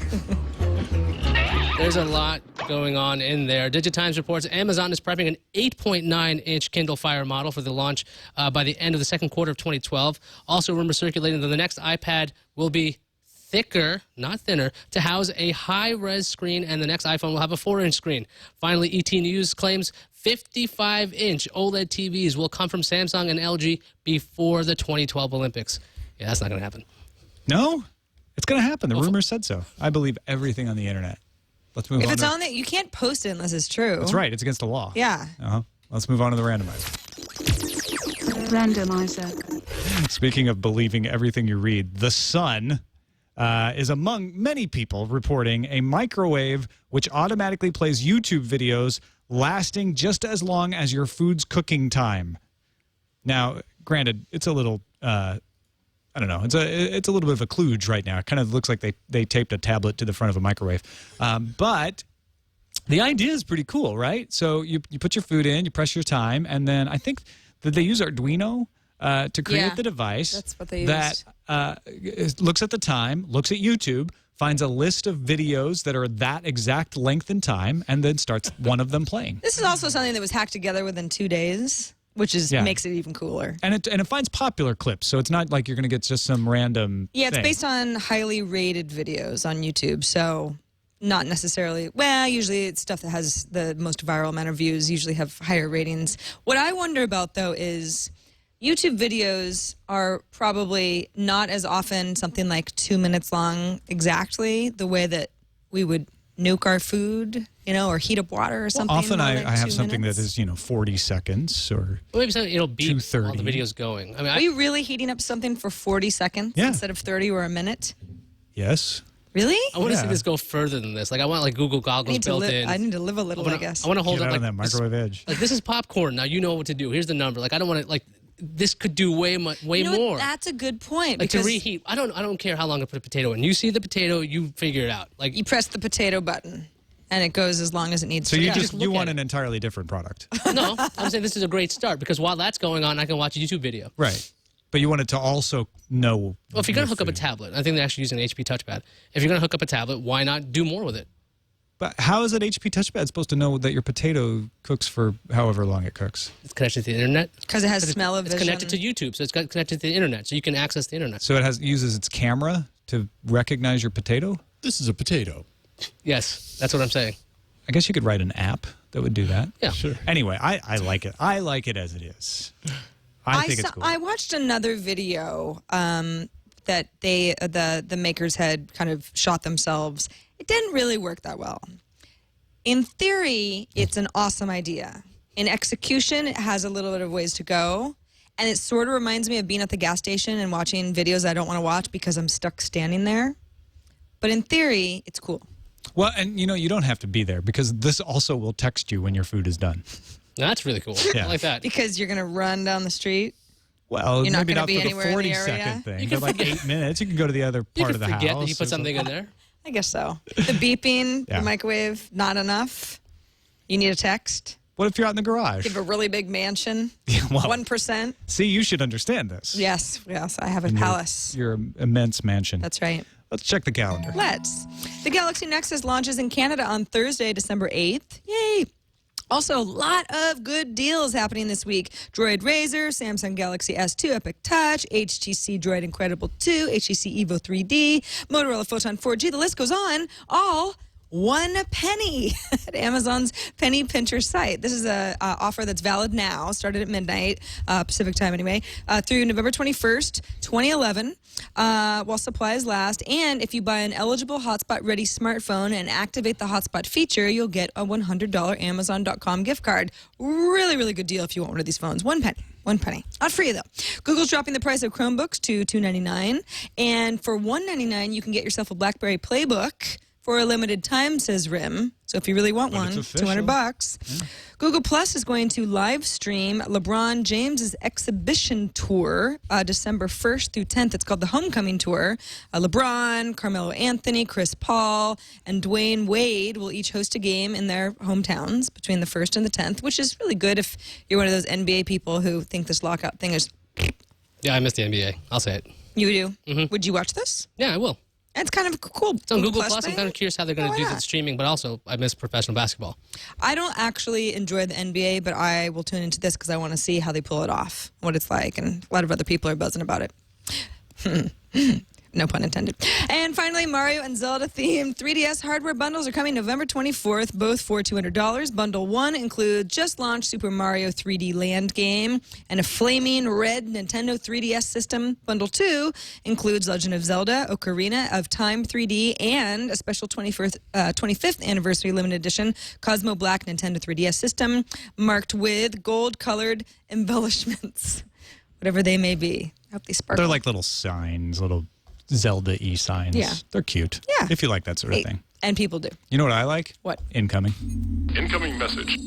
There's a lot going on in there. Digitimes reports Amazon is prepping an 8.9-inch Kindle Fire model for the launch by the end of the second quarter of 2012. Also, rumors circulating that the next iPad will be thicker, not thinner, to house a high-res screen, and the next iPhone will have a 4-inch screen. Finally, ET News claims 55-inch OLED TVs will come from Samsung and LG before the 2012 Olympics. Yeah, that's not going to happen. No? It's going to happen. The rumor said so. I believe everything on the internet. Let's move on. If it's on there, you can't post it unless it's true. That's right. It's against the law. Yeah. Let's move on to the randomizer. Randomizer. Speaking of believing everything you read, The Sun is among many people reporting a microwave which automatically plays YouTube videos lasting just as long as your food's cooking time. Now, granted, it's a little, I don't know, it's a little bit of a kludge right now. It kind of looks like they taped a tablet to the front of a microwave. But the idea is pretty cool, right? So you put your food in, you press your time, and then I think that they use Arduino to create the device. That's what they that looks at the time, looks at YouTube, finds a list of videos that are that exact length and time, and then starts one of them playing. This is also something that was hacked together within 2 days, which is makes it even cooler. And it finds popular clips, so it's not like you're going to get just some random Yeah, it's thing. based on highly rated videos on YouTube, so not necessarily, well, usually it's stuff that has the most viral amount of views, usually have higher ratings. What I wonder about, though, is YouTube videos are probably not as often something like 2 minutes long exactly, the way that we would nuke our food, or heat up water or something. Often I like have 2 something minutes. that is, 40 seconds or Well, maybe something it'll beep 2:30. while the video's going. I mean, Are you really heating up something for 40 seconds Yeah. instead of 30 or a minute? yes. Really? I want to see Yeah. this go further than this. Like, I want Google goggles built in. I need to live a little, I guess. I want to hold Get up out like of that microwave edge. Like, this is popcorn. Now you know what to do. Here's the number. Like, I don't want to like. This could do way more. What? That's a good point. Like to because reheat. I don't care how long I put a potato in. You see the potato, you figure it out. Like you press the potato button, and it goes as long as it needs So to you go. just look you at want it. an entirely different product. no, I'm saying this is a great start because while that's going on, I can watch a YouTube video. Right. But you wanted to also know. Well, if you're gonna your hook up a food. tablet, I think they're actually using an HP touchpad. If you're gonna hook up a tablet, why not do more with it? But how is an HP touchpad supposed to know that your potato cooks for however long it cooks? It's connected to the internet. Because it has smell of It's vision. connected to YouTube, so it's connected to the internet, so you can access the internet. So it uses its camera to recognize your potato? This is a potato. Yes, that's what I'm saying. I guess you could write an app that would do that. Yeah, Sure. Anyway, I like it. I like it as it is. I think it's cool. I watched another video that the makers had kind of shot themselves. It didn't really work that well. In theory, it's an awesome idea. In execution, it has a little bit of ways to go. And it sort of reminds me of being at the gas station and watching videos I don't want to watch because I'm stuck standing there. But in theory, it's cool. Well, and you don't have to be there because this also will text you when your food is done. That's really cool. Yeah. I like that. Because you're going to run down the street. Well, You're not maybe gonna not be for the anywhere in the 40-second area? thing. But like 8 minutes, you can go to the other You part can of the forget house. that you put or something in there. I guess so. The beeping, Yeah. the microwave, not enough. You need a text. What if you're out in the garage? You have a really big mansion. Well, 1%. see, you should understand this. Yes, I have a palace. Your immense mansion. That's right. Let's check the calendar. Let's. The Galaxy Nexus launches in Canada on Thursday, December 8th. Yay! Also, a lot of good deals happening this week. Droid Razr, Samsung Galaxy S2 Epic Touch, HTC Droid Incredible 2, HTC Evo 3D, Motorola Photon 4G. The list goes on. All 1 penny at Amazon's penny pincher site. This is a offer that's valid now, started at midnight, Pacific time anyway, through November 21st, 2011, while supplies last. And if you buy an eligible hotspot-ready smartphone and activate the hotspot feature, you'll get a $100 Amazon.com gift card. Really, really good deal if you want one of these phones. 1 penny. 1 penny. Not free, though. Google's dropping the price of Chromebooks to $2.99. And for $1.99, you can get yourself a BlackBerry Playbook for a limited time, says RIM. So if you really want one, $200. Yeah. Google Plus is going to live stream LeBron James's exhibition tour December 1st through 10th. It's called the Homecoming Tour. LeBron, Carmelo Anthony, Chris Paul, and Dwayne Wade will each host a game in their hometowns between the 1st and the 10th, which is really good if you're one of those NBA people who think this lockout thing is... Yeah, I miss the NBA. I'll say it. You do? Mm-hmm. Would you watch this? Yeah, I will. It's kind of cool. It's on Google Plus. thing. I'm kind of curious how they're going to do the streaming, but also I miss professional basketball. I don't actually enjoy the NBA, but I will tune into this because I want to see how they pull it off, what it's like, and a lot of other people are buzzing about it. No pun intended. And finally, Mario and Zelda themed 3DS hardware bundles are coming November 24th, both for $200. Bundle 1 includes just launched Super Mario 3D Land game and a flaming red Nintendo 3DS system. Bundle 2 includes Legend of Zelda Ocarina of Time 3D and a special 25th anniversary limited edition Cosmo Black Nintendo 3DS system marked with gold-colored embellishments, whatever they may be. I hope they sparkle. They're like little signs, little Zelda-y signs. Yeah. They're cute. Yeah. If you like that sort of thing. And people do. You know what I like? What? Incoming. Incoming message.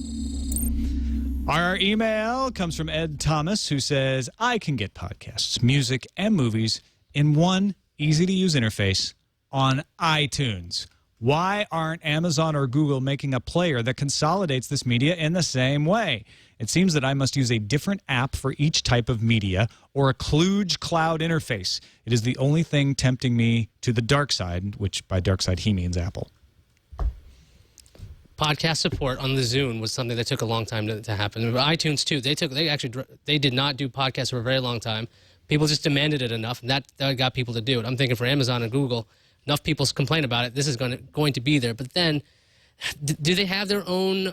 Our email comes from Ed Thomas, who says, I can get podcasts, music, and movies in one easy-to-use interface on iTunes. Why aren't Amazon or Google making a player that consolidates this media in the same way? It seems that I must use a different app for each type of media or a kludge cloud interface. It is the only thing tempting me to the dark side, which by dark side he means Apple. Podcast support on the Zune was something that took a long time to happen. But iTunes too. They did not do podcasts for a very long time. People just demanded it enough, and that got people to do it. I'm thinking for Amazon and Google, enough people complain about it. This is going to be there. But then, do they have their own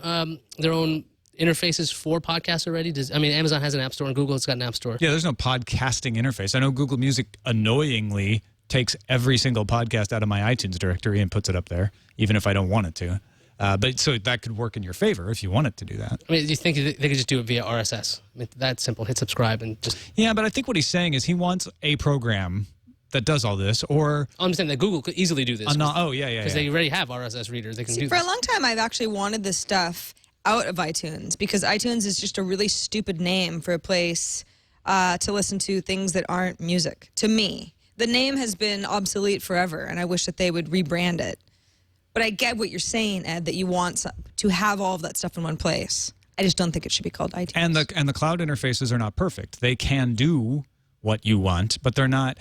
interfaces for podcasts already? Amazon has an app store and Google has got an app store. Yeah, there's no podcasting interface. I know Google Music annoyingly takes every single podcast out of my iTunes directory and puts it up there, even if I don't want it to. But so that could work in your favor if you wanted to do that. Do you think they could just do it via RSS? That's simple. Hit subscribe and just... Yeah, but I think what he's saying is he wants a program that does all this, or... I'm saying that Google could easily do this. Because they already have RSS readers. They can do this. For a long time, I've actually wanted this stuff out of iTunes because iTunes is just a really stupid name for a place to listen to things that aren't music. To me, the name has been obsolete forever, and I wish that they would rebrand it. But I get what you're saying, Ed, that you want to have all of that stuff in one place. I just don't think it should be called iTunes. And the cloud interfaces are not perfect. They can do what you want, but they're not.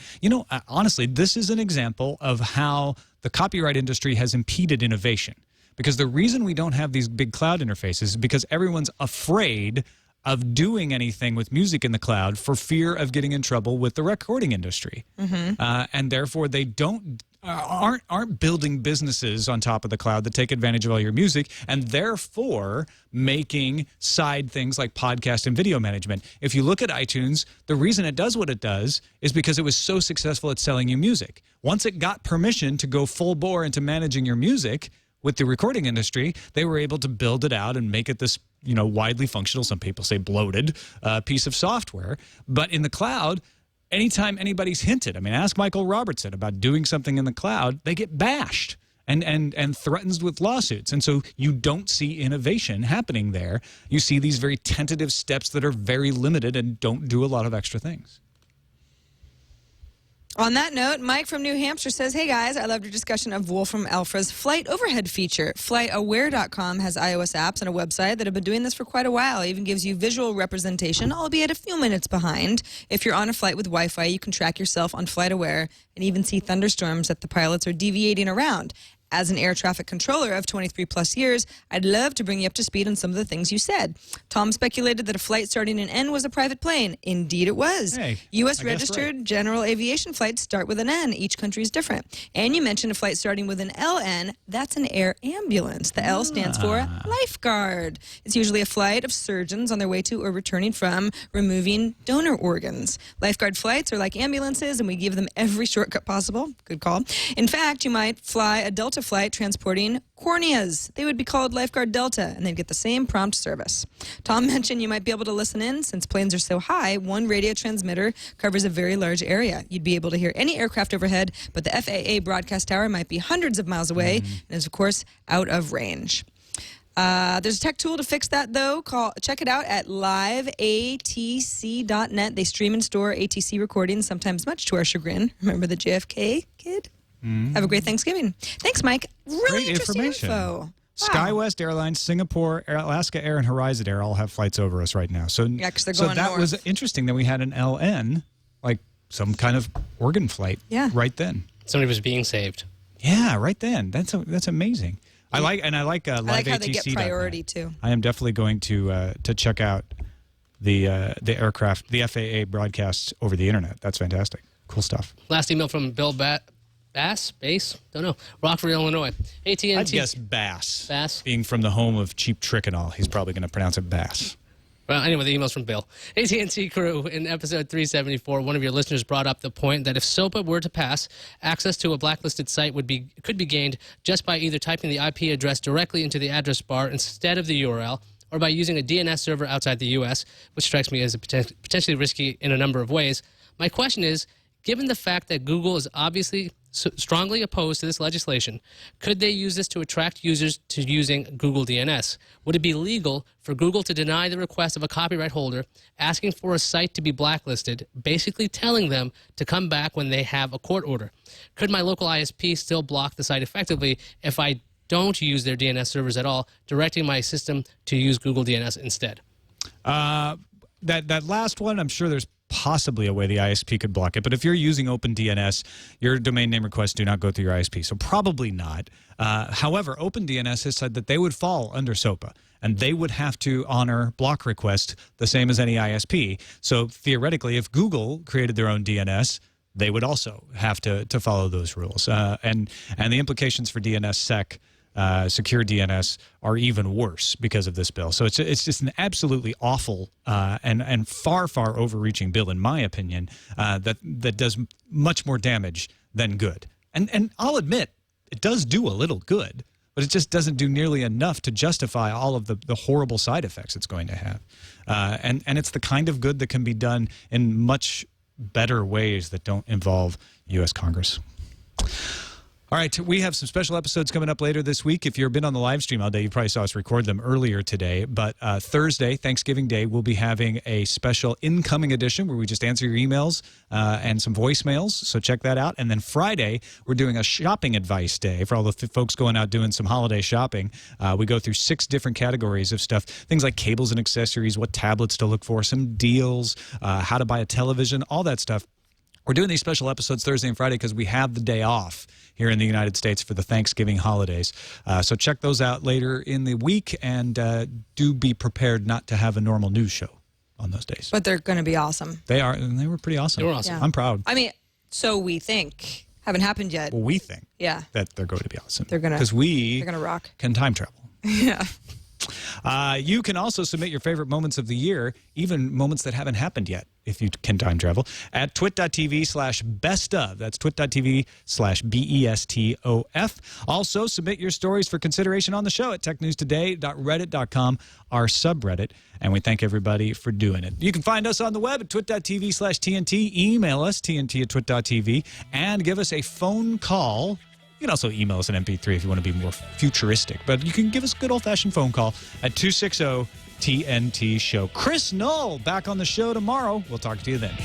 Honestly, this is an example of how the copyright industry has impeded innovation. Because the reason we don't have these big cloud interfaces is because everyone's afraid of doing anything with music in the cloud for fear of getting in trouble with the recording industry. Mm-hmm. And therefore, they aren't building businesses on top of the cloud that take advantage of all your music, and therefore making side things like podcast and video management. If you look at iTunes, the reason it does what it does is because it was so successful at selling you music. Once it got permission to go full bore into managing your music with the recording industry, they were able to build it out and make it this widely functional, some people say bloated, piece of software. But in the cloud, anytime anybody's hinted, I mean, ask Michael Robertson about doing something in the cloud, they get bashed and threatened with lawsuits. And so you don't see innovation happening there. You see these very tentative steps that are very limited and don't do a lot of extra things. On that note, Mike from New Hampshire says, hey guys, I loved your discussion of Wolfram Alpha's flight overhead feature. FlightAware.com has iOS apps and a website that have been doing this for quite a while. It even gives you visual representation, albeit a few minutes behind. If you're on a flight with Wi-Fi, you can track yourself on FlightAware and even see thunderstorms that the pilots are deviating around. As an air traffic controller of 23 plus years, I'd love to bring you up to speed on some of the things you said. Tom speculated that a flight starting in N was a private plane. Indeed it was. Hey, U.S. I guess registered right. general aviation flights start with an N. Each country is different. And you mentioned a flight starting with an LN. That's an air ambulance. The L stands for lifeguard. It's usually a flight of surgeons on their way to or returning from removing donor organs. Lifeguard flights are like ambulances, and we give them every shortcut possible. Good call. In fact, you might fly a Delta flight transporting corneas. They would be called Lifeguard Delta, and they'd get the same prompt service. Tom mentioned you might be able to listen in. Since planes are so high, one radio transmitter covers a very large area. You'd be able to hear any aircraft overhead, but the FAA broadcast tower might be hundreds of miles away and is, of course, out of range. There's a tech tool to fix that, though. Check it out at liveatc.net. They stream and store ATC recordings, sometimes much to our chagrin. Remember the JFK kid? Have a great Thanksgiving. Thanks, Mike. Really Great interesting information. info. Wow. SkyWest Airlines, Singapore, Alaska Air, and Horizon Air all have flights over us right now. So, Yeah, 'cause they're so going that north. was interesting that we had an LN, like some kind of organ flight, Yeah. right then. Somebody was being saved. Yeah, right then. That's amazing. I like I like how they get liveatc.net. priority, too. I am definitely going to check out the aircraft, the FAA broadcasts over the internet. That's fantastic. Cool stuff. Last email from Bill Bass? Don't know. Rockford, Illinois. AT&T. I'd guess Bass. Bass? Being from the home of Cheap Trick and all, he's probably going to pronounce it Bass. Well, anyway, the email's from Bill. AT&T crew, in episode 374, one of your listeners brought up the point that if SOPA were to pass, access to a blacklisted site could be gained just by either typing the IP address directly into the address bar instead of the URL, or by using a DNS server outside the U.S., which strikes me as potentially risky in a number of ways. My question is, given the fact that Google is obviously strongly opposed to this legislation, could they use this to attract users to using Google DNS? Would it be legal for Google to deny the request of a copyright holder asking for a site to be blacklisted, basically telling them to come back when they have a court order? Could my local ISP still block the site effectively if I don't use their DNS servers at all, directing my system to use Google DNS instead? That last one, I'm sure there's possibly a way the ISP could block it. But if you're using OpenDNS, your domain name requests do not go through your ISP. So probably not. However, OpenDNS has said that they would fall under SOPA, and they would have to honor block request the same as any ISP. So theoretically, if Google created their own DNS, they would also have to follow those rules. And the implications for DNSSEC, secure DNS, are even worse because of this bill. So it's just an absolutely awful and far overreaching bill, in my opinion, that does much more damage than good. And I'll admit, it does do a little good, but it just doesn't do nearly enough to justify all of the horrible side effects it's going to have. And it's the kind of good that can be done in much better ways that don't involve U.S. Congress. All right, we have some special episodes coming up later this week. If you've been on the live stream all day, you probably saw us record them earlier today. But Thursday, Thanksgiving Day, we'll be having a special incoming edition where we just answer your emails and some voicemails. So check that out. And then Friday, we're doing a shopping advice day for all the folks going out doing some holiday shopping. We go through 6 different categories of stuff, things like cables and accessories, what tablets to look for, some deals, how to buy a television, all that stuff. We're doing these special episodes Thursday and Friday because we have the day off here in the United States for the Thanksgiving holidays. So check those out later in the week, and do be prepared not to have a normal news show on those days. But they're going to be awesome. They are, and they were pretty awesome. They were awesome. Yeah. I'm proud. I mean, so we think. Haven't happened yet. Well, we think Yeah. that they're going to be awesome. They're gonna- because they're gonna rock. can time travel. Yeah. You can also submit your favorite moments of the year, even moments that haven't happened yet, if you can time travel, at twit.tv/bestof. That's twit.tv/BESTOF. Also, submit your stories for consideration on the show at technewstoday.reddit.com, our subreddit. And we thank everybody for doing it. You can find us on the web at twit.tv/TNT. Email us, TNT@twit.tv, and give us a phone call. You can also email us an MP3 if you want to be more futuristic. But you can give us a good old-fashioned phone call at 260-TNT-SHOW. Chris Null back on the show tomorrow. We'll talk to you then.